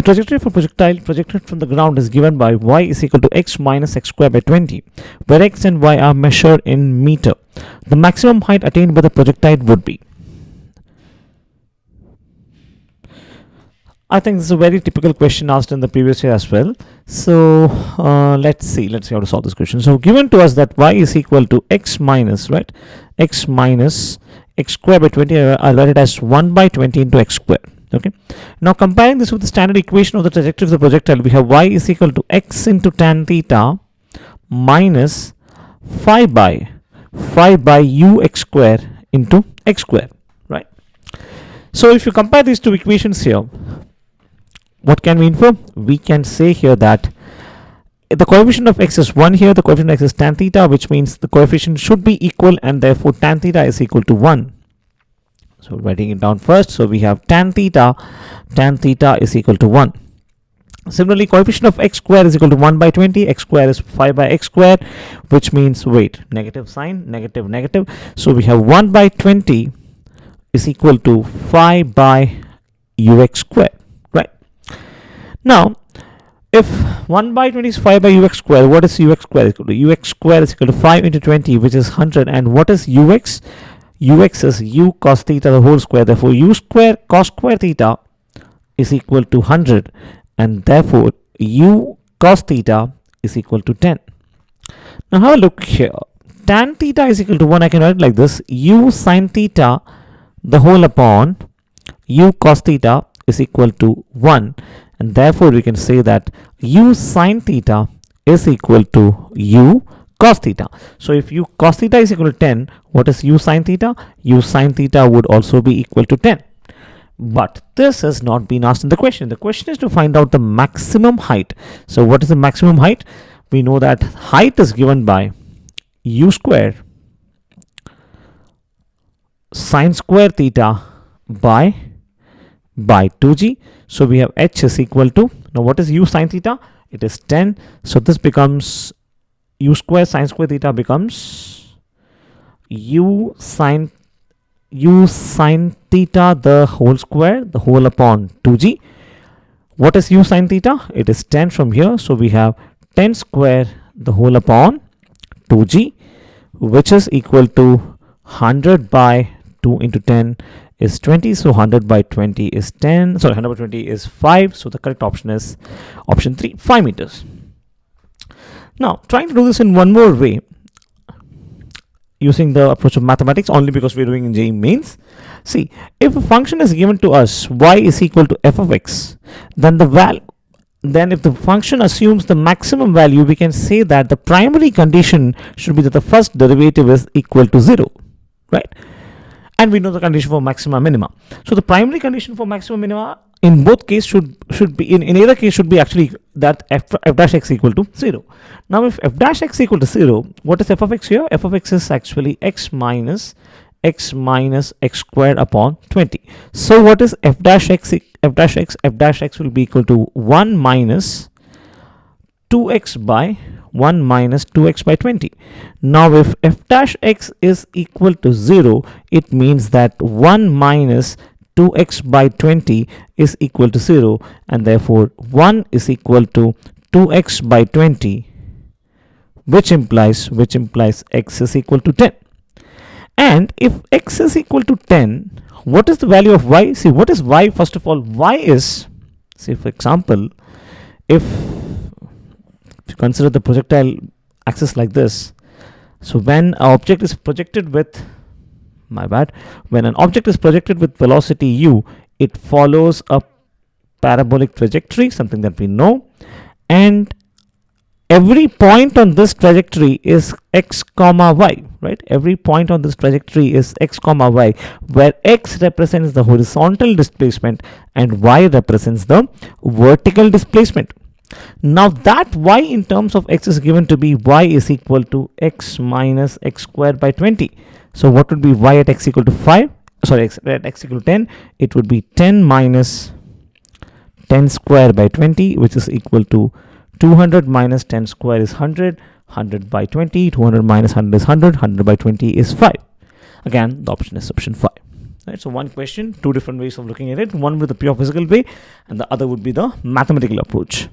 trajectory of a projectile projected from the ground is given by y is equal to x minus x square by 20, where x and y are measured in meter. The maximum height attained by the projectile would be. I think this is a very typical question asked in the previous year as well. So let's see how to solve this question. So given to us that y is equal to x minus, right, x minus x square by 20, I'll write it as 1 by 20 into x square. Okay. Now comparing this with the standard equation of the trajectory of the projectile, we have y is equal to x into tan theta minus 5 by ux square into x square, right? So if you compare these two equations here, what can we infer? We can say here that the coefficient of x is 1 here, the coefficient of x is tan theta, which means the coefficient should be equal, and therefore tan theta is equal to 1. So writing it down first, so we have tan theta is equal to 1. Similarly, coefficient of x square is equal to 1 by 20, x square is 5 by x square, which means, wait, negative sign, negative, negative. So we have 1 by 20 is equal to 5 by ux square, right? Now, if 1 by 20 is 5 by ux square, what is ux square equal to? Ux square is equal to 5 into 20, which is 100. And what is ux? Ux is u cos theta the whole square. Therefore, u square cos square theta is equal to 100. And therefore, u cos theta is equal to 10. Now, have a look here. Tan theta is equal to 1. I can write it like this. U sin theta the whole upon u cos theta is equal to 1. And therefore, we can say that u sin theta is equal to u cos theta. So, if u cos theta is equal to 10, what is u sin theta? U sin theta would also be equal to 10. But this has not been asked in the question. The question is to find out the maximum height. So, what is the maximum height? We know that height is given by u square sin square theta by 2g. So we have h is equal to, now what is u sin theta? It is 10. So this becomes u square sin square theta becomes u sin theta the whole square, the whole upon 2g. What is u sin theta? It is 10 from here. So we have 10 square the whole upon 2g, which is equal to 100 by 2 into 10 is 20. So 100 by 20 is 10. Sorry, 100 by 20 is 5. So the correct option is option 3, 5 meters. Now, trying to do this in one more way, using the approach of mathematics, only because we're doing in JEE Mains. See, if a function is given to us, y is equal to f of x, then if the function assumes the maximum value, we can say that the primary condition should be that the first derivative is equal to 0, right? And we know the condition for maxima minima. So the primary condition for maxima minima in both cases should be in either case should be actually that f dash x equal to 0. Now if f dash x equal to 0, what is f of x here? F of x is actually x minus x squared upon 20. So what is f dash x? F dash x will be equal to 1 minus 2x by 1 minus 2x by 20. Now if f dash x is equal to 0, it means that 1 minus 2x by 20 is equal to 0, and therefore 1 is equal to 2x by 20, which implies x is equal to 10. And if x is equal to 10, what is the value of y? See, what is y? First of all, y is, say for example, if you consider the projectile axis like this, so when an object is projected with, when an object is projected with velocity u, it follows a parabolic trajectory, something that we know, and every point on this trajectory is x comma y, right? Every point on this trajectory is x comma y, where x represents the horizontal displacement and y represents the vertical displacement. Now that y in terms of x is given to be y is equal to x minus x squared by 20. So what would be y at x equal to 5? Sorry, x at x equal to 10. It would be 10 minus 10 square by 20, which is equal to 200 minus 10 square is 100. 100 by 20. 200 minus 100 is 100. 100 by 20 is 5. Again, the option is option 5. Right? So one question, two different ways of looking at it. One with the pure physical way, and the other would be the mathematical approach.